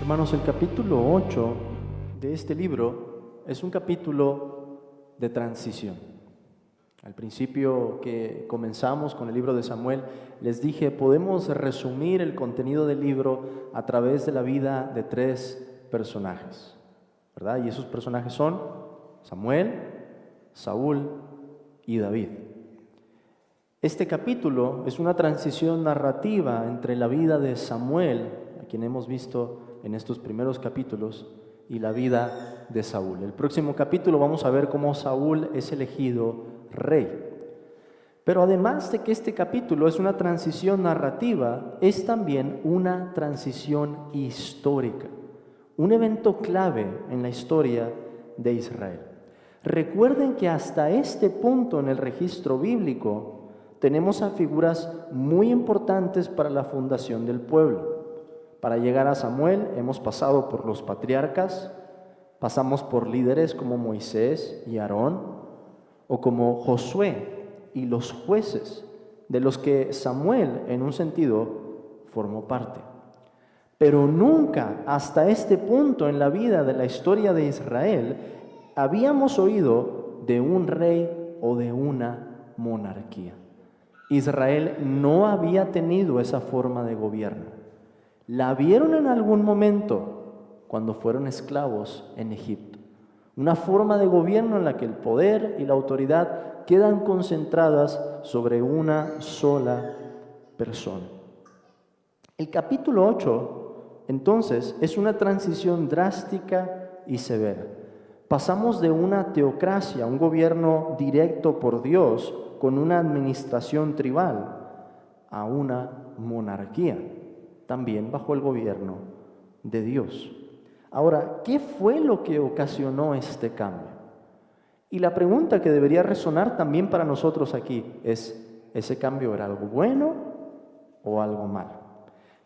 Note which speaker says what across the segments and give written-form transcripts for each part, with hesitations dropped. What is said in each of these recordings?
Speaker 1: Hermanos, el capítulo 8 de este libro es un capítulo de transición. Al principio que comenzamos con el libro de Samuel, les dije, podemos resumir el contenido del libro a través de la vida de tres personajes, ¿verdad? Y esos personajes son Samuel, Saúl y David. Este capítulo es una transición narrativa entre la vida de Samuel, a quien hemos visto en estos primeros capítulos, y la vida de Saúl. El próximo capítulo vamos a ver cómo Saúl es elegido rey. Pero además de que este capítulo es una transición narrativa, es también una transición histórica, un evento clave en la historia de Israel. Recuerden que hasta este punto en el registro bíblico tenemos a figuras muy importantes para la fundación del pueblo. Para llegar a Samuel hemos pasado por los patriarcas, pasamos por líderes como Moisés y Aarón, o como Josué y los jueces, de los que Samuel, en un sentido, formó parte. Pero nunca hasta este punto en la vida de la historia de Israel habíamos oído de un rey o de una monarquía. Israel no había tenido esa forma de gobierno. La vieron en algún momento cuando fueron esclavos en Egipto. Una forma de gobierno en la que el poder y la autoridad quedan concentradas sobre una sola persona. El capítulo 8, entonces, es una transición drástica y severa. Pasamos de una teocracia, un gobierno directo por Dios, con una administración tribal, a una monarquía, también bajo el gobierno de Dios. Ahora, ¿qué fue lo que ocasionó este cambio? Y la pregunta que debería resonar también para nosotros aquí es, ¿ese cambio era algo bueno o algo malo?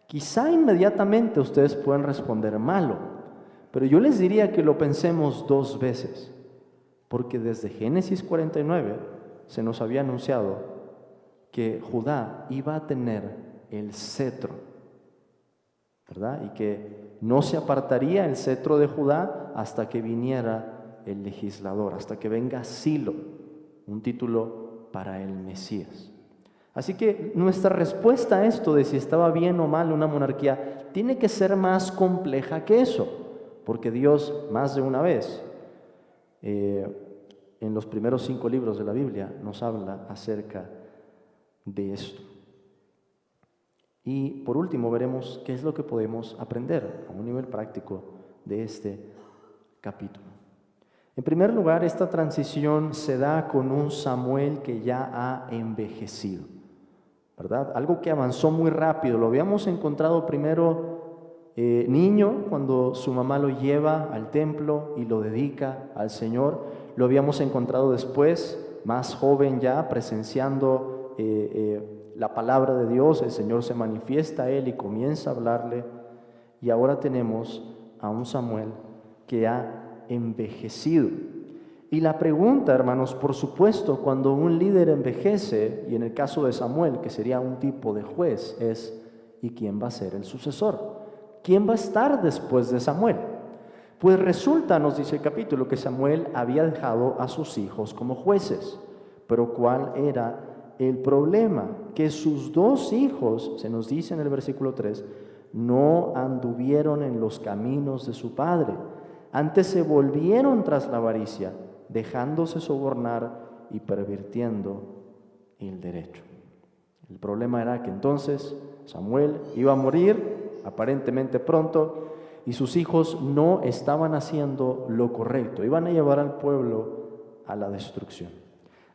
Speaker 1: Quizá inmediatamente ustedes pueden responder malo, pero yo les diría que lo pensemos dos veces, porque desde Génesis 49 se nos había anunciado que Judá iba a tener el cetro, ¿verdad? Y que no se apartaría el cetro de Judá hasta que viniera el legislador, hasta que venga Silo, un título para el Mesías. Así que nuestra respuesta a esto de si estaba bien o mal una monarquía tiene que ser más compleja que eso, porque Dios más de una vez en los primeros 5 libros de la Biblia nos habla acerca de esto. Y por último veremos qué es lo que podemos aprender a un nivel práctico de este capítulo. En primer lugar, esta transición se da con un Samuel que ya ha envejecido, ¿verdad? Algo que avanzó muy rápido. Lo habíamos encontrado primero niño, cuando su mamá lo lleva al templo y lo dedica al Señor. Lo habíamos encontrado después, más joven ya, presenciando la palabra de Dios. El Señor se manifiesta a él y comienza a hablarle. Y ahora tenemos a un Samuel que ha envejecido. Y la pregunta, hermanos, por supuesto, cuando un líder envejece, y en el caso de Samuel, que sería un tipo de juez, es ¿y quién va a ser el sucesor? ¿Quién va a estar después de Samuel? Pues resulta, nos dice el capítulo, que Samuel había dejado a sus hijos como jueces. Pero ¿cuál era el problema? Que sus 2 hijos, se nos dice en el versículo 3, no anduvieron en los caminos de su padre. Antes se volvieron tras la avaricia, dejándose sobornar y pervirtiendo el derecho. El problema era que entonces Samuel iba a morir aparentemente pronto y sus hijos no estaban haciendo lo correcto, iban a llevar al pueblo a la destrucción.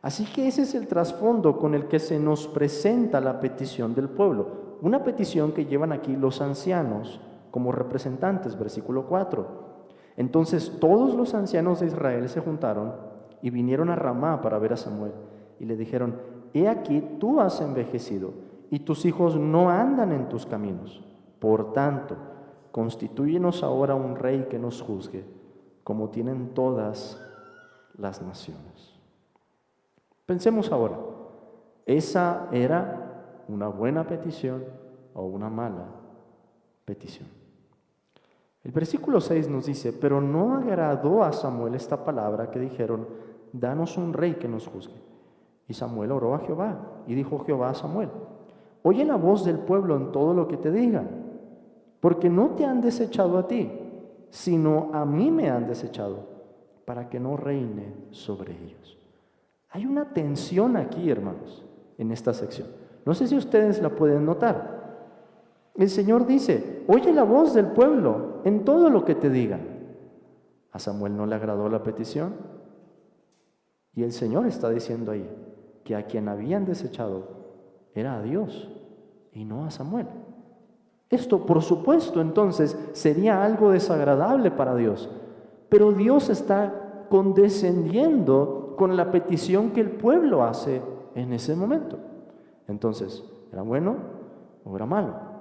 Speaker 1: Así que ese es el trasfondo con el que se nos presenta la petición del pueblo, una petición que llevan aquí los ancianos como representantes, versículo 4. Entonces todos los ancianos de Israel se juntaron y vinieron a Ramá para ver a Samuel y le dijeron, he aquí tú has envejecido y tus hijos no andan en tus caminos. Por tanto, constitúyenos ahora un rey que nos juzgue, como tienen todas las naciones. Pensemos ahora, ¿esa era una buena petición o una mala petición? El versículo 6 nos dice, pero no agradó a Samuel esta palabra que dijeron, danos un rey que nos juzgue. Y Samuel oró a Jehová, y dijo Jehová a Samuel, oye la voz del pueblo en todo lo que te digan, porque no te han desechado a ti, sino a mí me han desechado, para que no reine sobre ellos. Hay una tensión aquí, hermanos, en esta sección. No sé si ustedes la pueden notar. El Señor dice, oye la voz del pueblo en todo lo que te digan. A Samuel no le agradó la petición. Y el Señor está diciendo ahí que a quien habían desechado era a Dios y no a Samuel. Esto, por supuesto, entonces sería algo desagradable para Dios. Pero Dios está condescendiendo con la petición que el pueblo hace en ese momento. Entonces, ¿era bueno o era malo?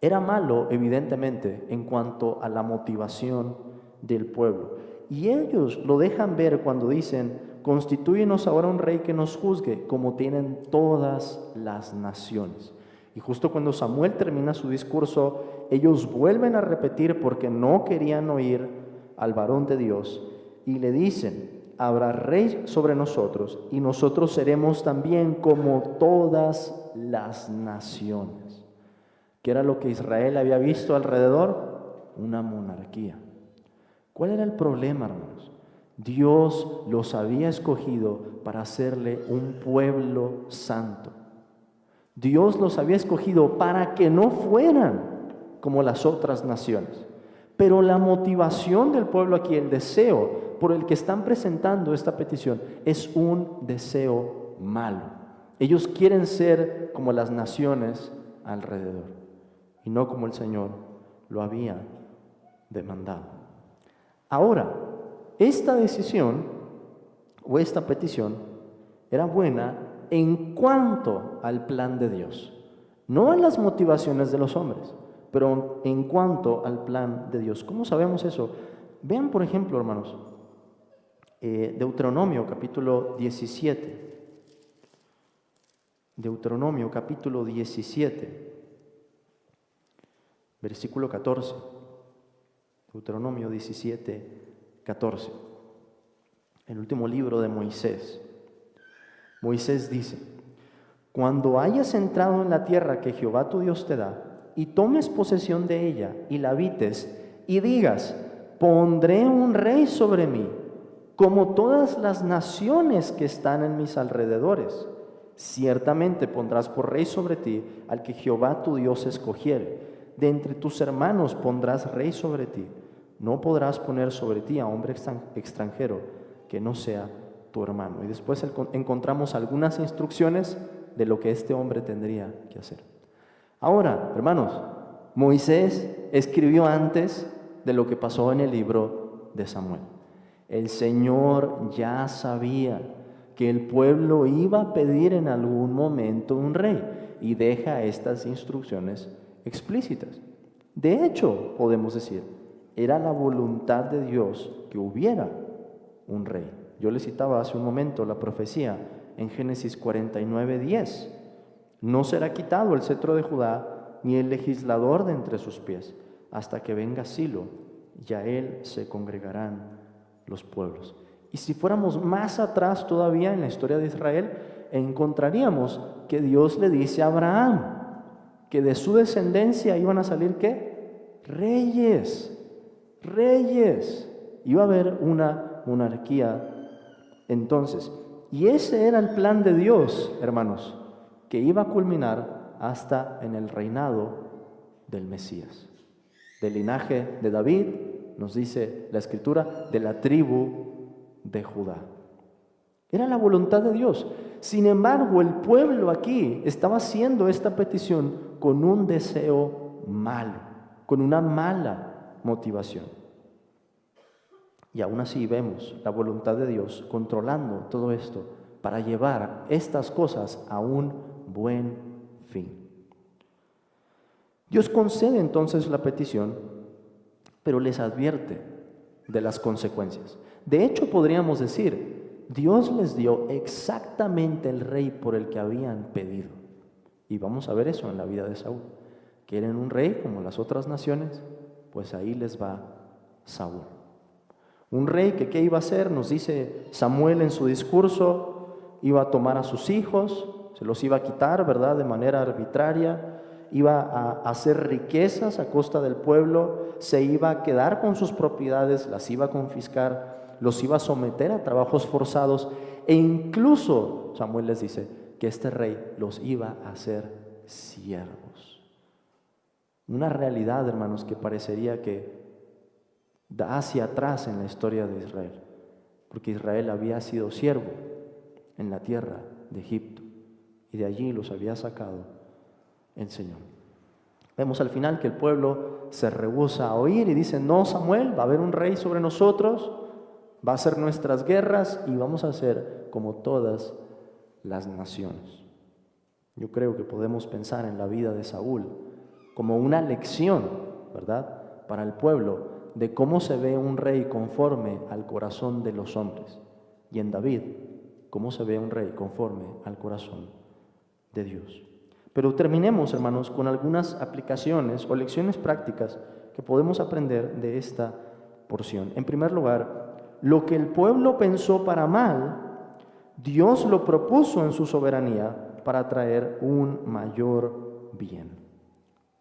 Speaker 1: Era malo, evidentemente, en cuanto a la motivación del pueblo. Y ellos lo dejan ver cuando dicen, constitúyenos ahora un rey que nos juzgue, como tienen todas las naciones. Y justo cuando Samuel termina su discurso, ellos vuelven a repetir porque no querían oír al varón de Dios. Y le dicen, habrá rey sobre nosotros, y nosotros seremos también como todas las naciones. ¿Qué era lo que Israel había visto alrededor? Una monarquía. ¿Cuál era el problema, hermanos? Dios los había escogido para hacerle un pueblo santo. Dios los había escogido para que no fueran como las otras naciones. Pero la motivación del pueblo aquí, el deseo por el que están presentando esta petición, es un deseo malo. Ellos quieren ser como las naciones alrededor y no como el Señor lo había demandado. Ahora, esta decisión o esta petición era buena en cuanto al plan de Dios, no en las motivaciones de los hombres, pero en cuanto al plan de Dios. ¿Cómo sabemos eso? Vean, por ejemplo, hermanos, Deuteronomio capítulo 17. Deuteronomio capítulo 17. Versículo 14, Deuteronomio 17, 14, el último libro de Moisés. Moisés dice, cuando hayas entrado en la tierra que Jehová tu Dios te da, y tomes posesión de ella, y la habites, y digas, pondré un rey sobre mí, como todas las naciones que están en mis alrededores. Ciertamente pondrás por rey sobre ti al que Jehová tu Dios escogiere. De entre tus hermanos pondrás rey sobre ti. No podrás poner sobre ti a hombre extranjero que no sea tu hermano. Y después encontramos algunas instrucciones de lo que este hombre tendría que hacer. Ahora, hermanos, Moisés escribió antes de lo que pasó en el libro de Samuel. El Señor ya sabía que el pueblo iba a pedir en algún momento un rey y deja estas instrucciones explícitas. De hecho, podemos decir, era la voluntad de Dios que hubiera un rey. Yo le citaba hace un momento la profecía en Génesis 49:10. No será quitado el cetro de Judá, ni el legislador de entre sus pies, hasta que venga Silo, y a él se congregarán los pueblos. Y si fuéramos más atrás todavía en la historia de Israel, encontraríamos que Dios le dice a Abraham que de su descendencia iban a salir ¿qué? Reyes. Iba a haber una monarquía entonces. Y ese era el plan de Dios, hermanos, que iba a culminar hasta en el reinado del Mesías. Del linaje de David, nos dice la Escritura, de la tribu de Judá. Era la voluntad de Dios. Sin embargo, el pueblo aquí estaba haciendo esta petición con un deseo malo, con una mala motivación. Y aún así vemos la voluntad de Dios controlando todo esto para llevar estas cosas a un buen fin. Dios concede entonces la petición, pero les advierte de las consecuencias. De hecho, podríamos decir, Dios les dio exactamente el rey por el que habían pedido. Y vamos a ver eso en la vida de Saúl. ¿Quieren un rey como las otras naciones? pues ahí les va Saúl. Un rey que ¿qué iba a hacer? Nos dice Samuel en su discurso, iba a tomar a sus hijos, se los iba a quitar, ¿verdad?, de manera arbitraria, iba a hacer riquezas a costa del pueblo, se iba a quedar con sus propiedades, las iba a confiscar, los iba a someter a trabajos forzados e incluso, Samuel les dice, que este rey los iba a hacer siervos. Una realidad, hermanos, que parecería que da hacia atrás en la historia de Israel, porque Israel había sido siervo en la tierra de Egipto y de allí los había sacado el Señor. Vemos al final que el pueblo se rehúsa a oír y dice: no, Samuel, va a haber un rey sobre nosotros, va a hacer nuestras guerras y vamos a ser como todas las naciones. Yo creo que podemos pensar en la vida de Saúl como una lección, ¿verdad?, para el pueblo de cómo se ve un rey conforme al corazón de los hombres, y en David, cómo se ve un rey conforme al corazón de Dios. Pero terminemos, hermanos, con algunas aplicaciones o lecciones prácticas que podemos aprender de esta porción. En primer lugar, lo que el pueblo pensó para mal, Dios lo propuso en su soberanía para traer un mayor bien.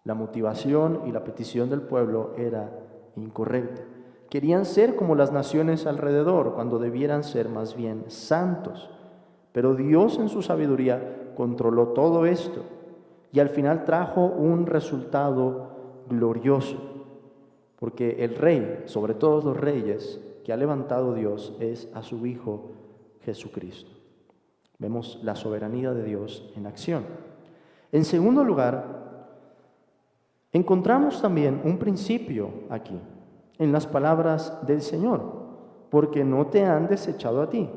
Speaker 1: La motivación y la petición del pueblo era incorrecta. Querían ser como las naciones alrededor, cuando debieran ser más bien santos. Pero Dios en su sabiduría controló todo esto y al final trajo un resultado glorioso, porque el rey, sobre todos los reyes que ha levantado Dios, es a su Hijo Jesucristo. Vemos la soberanía de Dios en acción. En segundo lugar, encontramos también un principio aquí, en las palabras del Señor: porque no te han desechado a ti,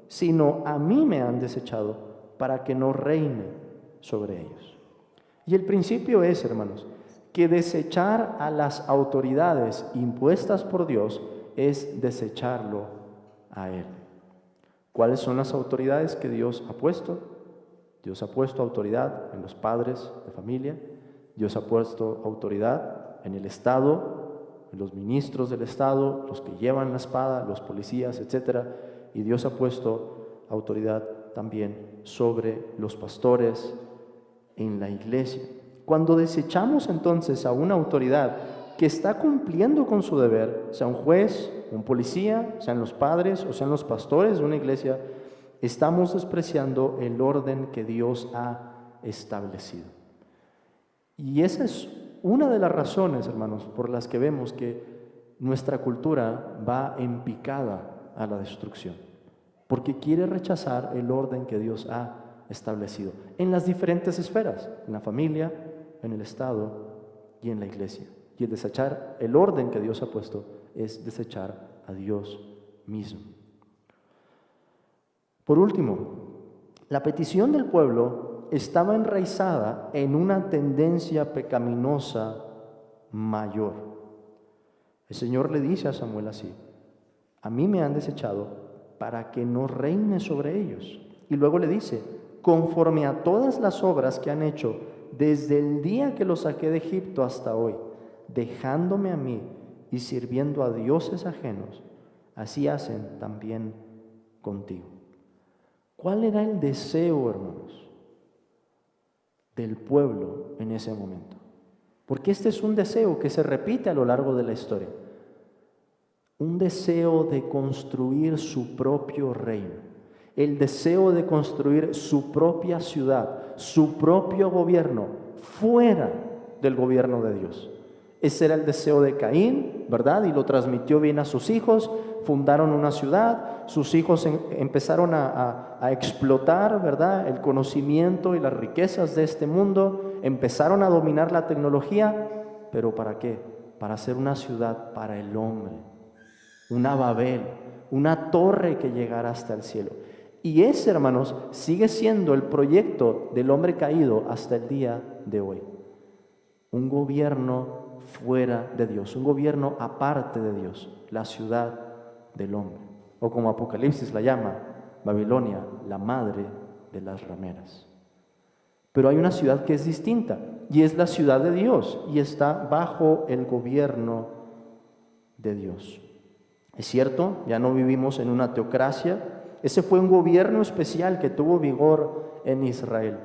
Speaker 1: sino a mí me han desechado, para que no reine sobre ellos. Y el principio es, hermanos, que desechar a las autoridades impuestas por Dios es desecharlo a Él. ¿Cuáles son las autoridades que Dios ha puesto? Dios ha puesto autoridad en los padres de familia, Dios ha puesto autoridad en el Estado, en los ministros del Estado, los que llevan la espada, los policías, etc. Y Dios ha puesto autoridad también sobre los pastores en la iglesia. Cuando desechamos entonces a una autoridad que está cumpliendo con su deber, sea un juez, un policía, sean los padres o sean los pastores de una iglesia, estamos despreciando el orden que Dios ha establecido. Y esa es una de las razones, hermanos, por las que vemos que nuestra cultura va en picada a la destrucción, porque quiere rechazar el orden que Dios ha establecido en las diferentes esferas, en la familia, en el Estado y en la iglesia. Y el desechar el orden que Dios ha puesto es desechar a Dios mismo. Por último, la petición del pueblo estaba enraizada en una tendencia pecaminosa mayor. El Señor le dice a Samuel así: a mí me han desechado para que no reine sobre ellos. Y luego le dice: conforme a todas las obras que han hecho desde el día que los saqué de Egipto hasta hoy, dejándome a mí y sirviendo a dioses ajenos, así hacen también contigo. ¿Cuál era el deseo, hermanos, del pueblo en ese momento? Porque este es un deseo que se repite a lo largo de la historia. Un deseo de construir su propio reino. El deseo de construir su propia ciudad, su propio gobierno, fuera del gobierno de Dios. Ese era el deseo de Caín, ¿verdad? Y lo transmitió bien a sus hijos, fundaron una ciudad, sus hijos empezaron a explotar, ¿verdad?, el conocimiento y las riquezas de este mundo, empezaron a dominar la tecnología, pero ¿para qué? Para hacer una ciudad para el hombre, una Babel, una torre que llegara hasta el cielo. Y ese, hermanos, sigue siendo el proyecto del hombre caído hasta el día de hoy. Un gobierno fuera de Dios, un gobierno aparte de Dios, la ciudad del hombre, o como Apocalipsis la llama, Babilonia, la madre de las rameras. Pero hay una ciudad que es distinta, y es la ciudad de Dios, y está bajo el gobierno de Dios. Es cierto, ya no vivimos en una teocracia. Ese fue un gobierno especial que tuvo vigor en Israel.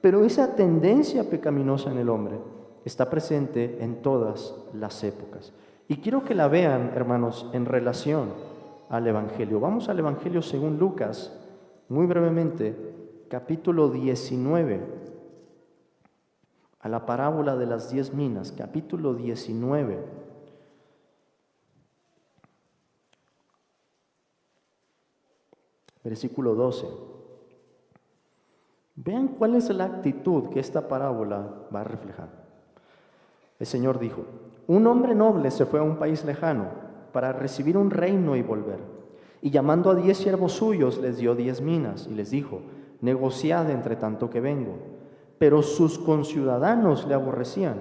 Speaker 1: Pero esa tendencia pecaminosa en el hombre está presente en todas las épocas. Y quiero que la vean, hermanos, en relación al Evangelio. Vamos al Evangelio según Lucas, muy brevemente, capítulo 19, a la parábola de las 10 minas, capítulo 19. Versículo 12. Vean cuál es la actitud que esta parábola va a reflejar. El Señor dijo: un hombre noble se fue a un país lejano para recibir un reino y volver. Y llamando a 10 siervos suyos, les dio 10 minas y les dijo: negociad entre tanto que vengo. Pero sus conciudadanos le aborrecían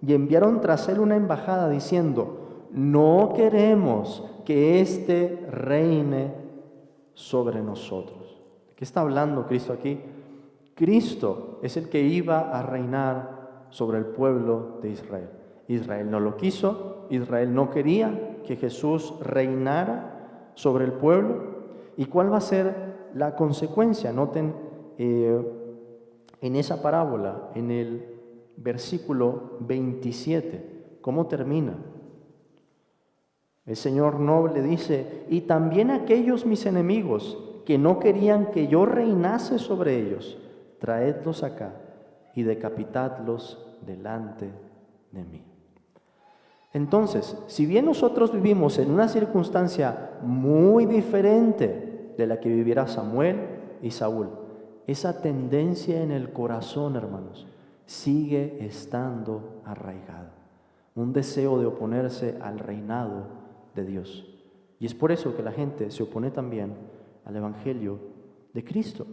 Speaker 1: y enviaron tras él una embajada diciendo: no queremos que éste reine sobre nosotros. ¿De qué está hablando Cristo aquí? Cristo es el que iba a reinar sobre el pueblo de Israel. Israel no lo quiso, Israel no quería que Jesús reinara sobre el pueblo. ¿Y cuál va a ser la consecuencia? Noten en esa parábola, en el versículo 27, ¿cómo termina? El Señor noble dice: y también aquellos mis enemigos que no querían que yo reinase sobre ellos, traedlos acá y decapitadlos delante de mí. Entonces, si bien nosotros vivimos en una circunstancia muy diferente de la que viviera Samuel y Saúl, esa tendencia en el corazón, hermanos, sigue estando arraigada. Un deseo de oponerse al reinado de Dios. Y es por eso que la gente se opone también al Evangelio de Cristo.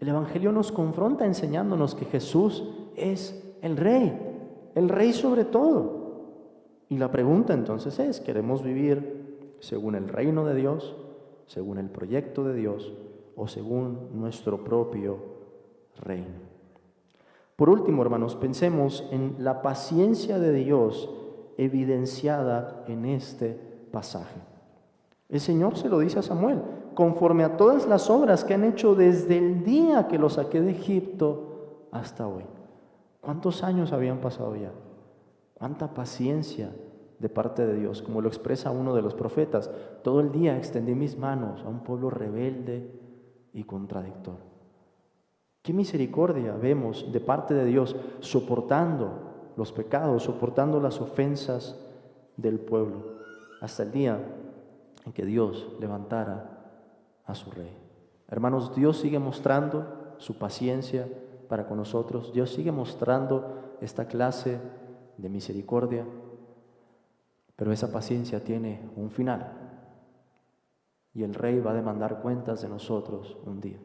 Speaker 1: El Evangelio nos confronta enseñándonos que Jesús es el Rey sobre todo. Y la pregunta entonces es: ¿queremos vivir según el reino de Dios, según el proyecto de Dios o según nuestro propio reino? Por último, hermanos, pensemos en la paciencia de Dios evidenciada en este pasaje. El Señor se lo dice a Samuel: conforme a todas las obras que han hecho desde el día que los saqué de Egipto hasta hoy. ¿Cuántos años habían pasado ya? ¿Cuánta paciencia de parte de Dios? Como lo expresa uno de los profetas: todo el día extendí mis manos a un pueblo rebelde y contradictor. Qué misericordia vemos de parte de Dios, soportando los pecados, soportando las ofensas del pueblo, hasta el día en que Dios levantara a su Rey. Hermanos, Dios sigue mostrando su paciencia para con nosotros. Dios sigue mostrando esta clase de misericordia, pero esa paciencia tiene un final, y el Rey va a demandar cuentas de nosotros un día.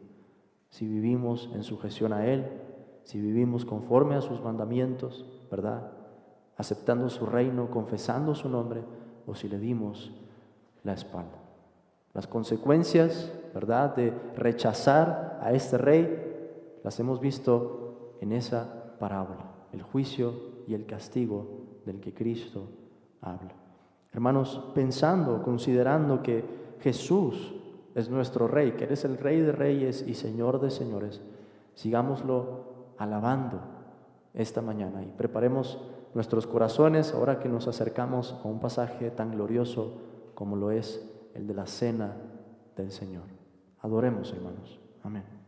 Speaker 1: Si vivimos en sujeción a Él, si vivimos conforme a sus mandamientos, ¿verdad?, aceptando su reino, confesando su nombre, o si le dimos la espalda. Las consecuencias, ¿verdad?, de rechazar a este Rey las hemos visto en esa parábola: el juicio y el castigo del que Cristo habla. Hermanos, pensando, considerando que Jesús es nuestro Rey, que Él es el Rey de Reyes y Señor de Señores, sigámoslo alabando esta mañana y preparemos nuestros corazones ahora que nos acercamos a un pasaje tan glorioso como lo es el de la cena del Señor. Adoremos, hermanos. Amén.